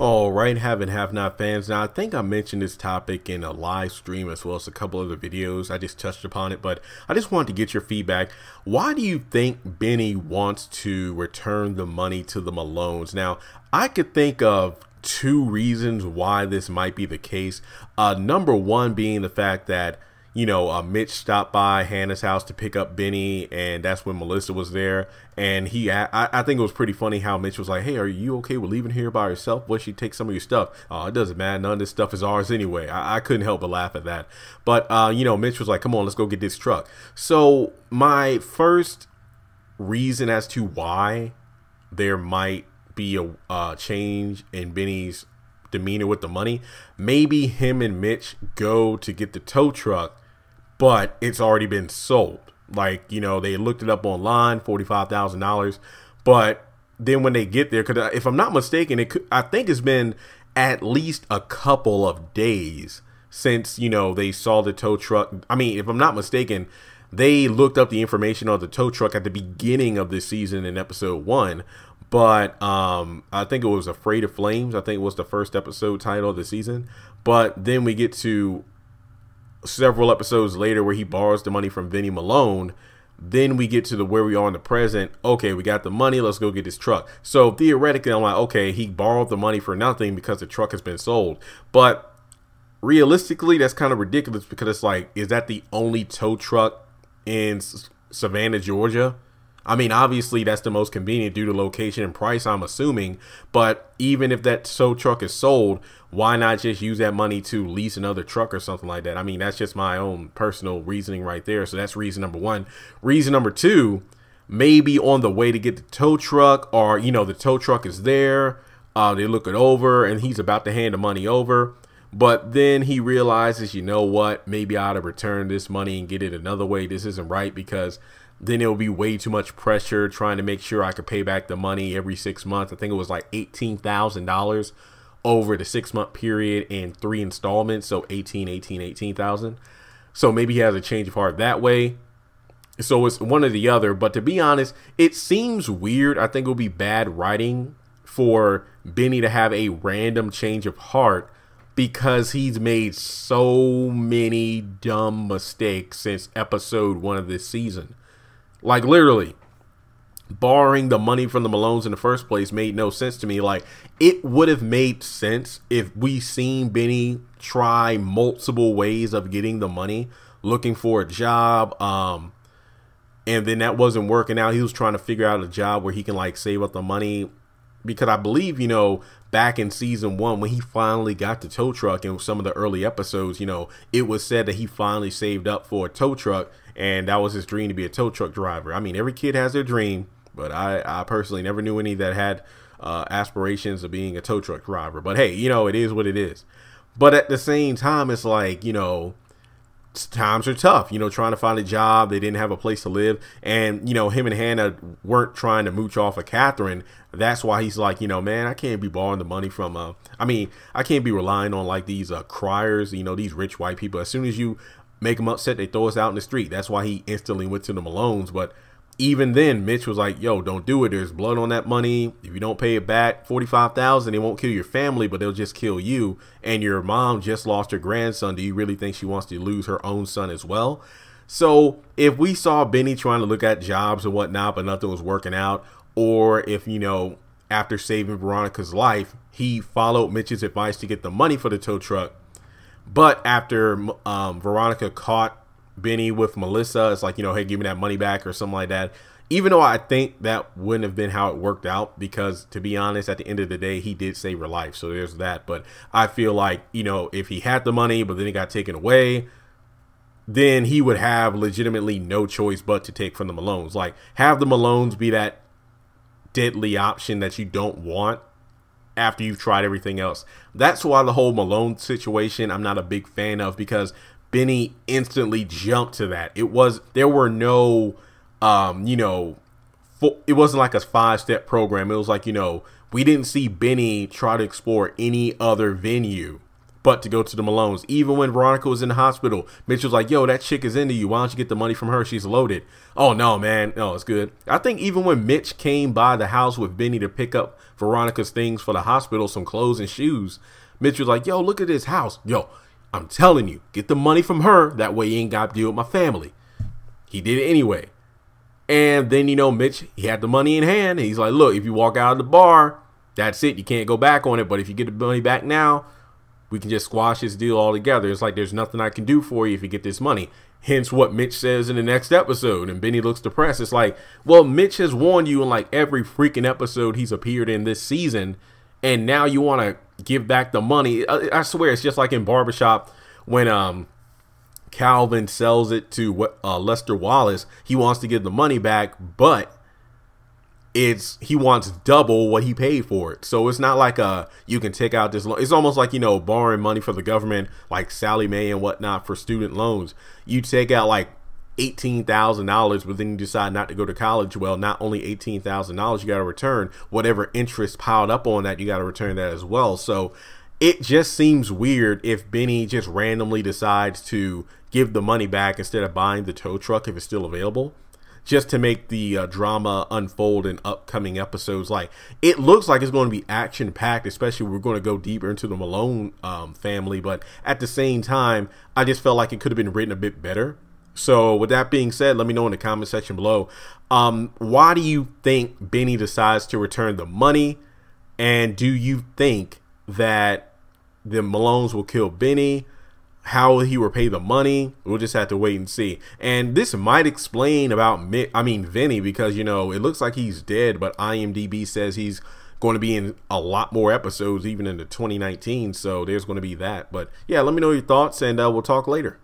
All right, have and have not fans. Now, I think I mentioned this topic in a live stream as well as a couple other videos. I just touched upon it, but I just wanted to get your feedback. Why do you think Benny wants to return the money to the Malones? Now, I could think of two reasons why this might be the case. Number one being the fact that Mitch stopped by Hannah's house to pick up Benny, and that's when Melissa was there. And I think it was pretty funny how Mitch was like, "Hey, are you okay with leaving here by yourself? What, she take some of your stuff?" Oh, it doesn't matter. None of this stuff is ours anyway. I couldn't help but laugh at that. But, Mitch was like, "Come on, let's go get this truck." So my first reason as to why there might be a change in Benny's demeanor with the money, maybe him and Mitch go to get the tow truck, but it's already been sold. Like, they looked it up online, $45,000. But then when they get there, because if I'm not mistaken, I think it's been at least a couple of days since, they saw the tow truck. I mean, if I'm not mistaken, they looked up the information on the tow truck at the beginning of this season in episode 1. But I think it was Afraid of Flames. I think it was the first episode title of the season. But then we get to several episodes later where he borrows the money from Vinny Malone. Then we get to where we are in the present. Okay, we got the money. Let's go get this truck. So theoretically, I'm like, okay, he borrowed the money for nothing because the truck has been sold. But realistically, that's kind of ridiculous because it's like, is that the only tow truck in Savannah, Georgia? I mean, obviously, that's the most convenient due to location and price, I'm assuming. But even if that tow truck is sold, why not just use that money to lease another truck or something like that? I mean, that's just my own personal reasoning right there. So that's reason number one. Reason number two, maybe on the way to get the tow truck, or, the tow truck is there. They look it over and he's about to hand the money over. But then he realizes, you know what, maybe I ought to return this money and get it another way. This isn't right, because then it will be way too much pressure trying to make sure I could pay back the money every 6 months. I think it was like $18,000 over the 6-month period in 3 installments. So 18,000. So maybe he has a change of heart that way. So it's one or the other. But to be honest, it seems weird. I think it would be bad writing for Benny to have a random change of heart, because he's made so many dumb mistakes since episode 1 of this season. Like, literally, borrowing the money from the Malones in the first place made no sense to me. Like, it would have made sense if we seen Benny try multiple ways of getting the money, looking for a job, and then that wasn't working out. He was trying to figure out a job where he can, like, save up the money. Because I believe, back in season 1, when he finally got the tow truck in some of the early episodes, it was said that he finally saved up for a tow truck, and that was his dream, to be a tow truck driver. I mean, every kid has their dream, but I personally never knew any that had aspirations of being a tow truck driver. But hey, it is what it is. But at the same time, it's like, times are tough, trying to find a job. They didn't have a place to live. And, him and Hannah weren't trying to mooch off of Catherine. That's why he's like, man, I can't be borrowing the money from, I can't be relying on like these criers, these rich white people. As soon as you make them upset, they throw us out in the street. That's why he instantly went to the Malones. But even then, Mitch was like, yo, don't do it. There's blood on that money. If you don't pay it back, $45,000, it won't kill your family, but they'll just kill you. And your mom just lost her grandson. Do you really think she wants to lose her own son as well? So if we saw Benny trying to look at jobs and whatnot, but nothing was working out, or if, after saving Veronica's life, he followed Mitch's advice to get the money for the tow truck, but after Veronica caught Benny with Melissa, it's like, hey, give me that money back or something like that. Even though I think that wouldn't have been how it worked out, because to be honest, at the end of the day, he did save her life. So there's that. But I feel like, if he had the money, but then it got taken away, then he would have legitimately no choice but to take from the Malones. Like, have the Malones be that deadly option that you don't want after you've tried everything else. That's why the whole Malone situation I'm not a big fan of, because Benny instantly jumped to that. There were no, it wasn't like a 5-step program. It was like, we didn't see Benny try to explore any other venue but to go to the Malones. Even when Veronica was in the hospital, Mitch was like, yo, that chick is into you. Why don't you get the money from her? She's loaded. Oh, no, man. No, it's good. I think even when Mitch came by the house with Benny to pick up Veronica's things for the hospital, some clothes and shoes, Mitch was like, yo, look at this house. Yo, I'm telling you, get the money from her. That way you ain't got to deal with my family. He did it anyway. And then, you know, Mitch, he had the money in hand. And he's like, look, if you walk out of the bar, that's it. You can't go back on it. But if you get the money back now, we can just squash this deal altogether. It's like there's nothing I can do for you if you get this money. Hence what Mitch says in the next episode. And Benny looks depressed. It's like, well, Mitch has warned you in like every freaking episode he's appeared in this season. And now you want to give back the money. I swear, it's just like in Barbershop when Calvin sells it to Lester Wallace. He wants to give the money back, but he wants double what he paid for it. So it's not like you can take out this loan. It's almost like, you know, borrowing money from the government, like Sally Mae and whatnot for student loans. You take out like $18,000, but then you decide not to go to college. Well, not only $18,000, you got to return whatever interest piled up on that. You got to return that as well. So it just seems weird if Benny just randomly decides to give the money back instead of buying the tow truck if it's still available, just to make the drama unfold in upcoming episodes. Like, it looks like it's going to be action packed, especially we're going to go deeper into the Malone family. But at the same time, I just felt like it could have been written a bit better. So with that being said, let me know in the comment section below. Why do you think Benny decides to return the money? And do you think that the Malones will kill Benny? How will he repay the money? We'll just have to wait and see. And this might explain about Vinny, because, you know, it looks like he's dead, but IMDb says he's going to be in a lot more episodes, even into 2019. So there's going to be that. But yeah, let me know your thoughts, and we'll talk later.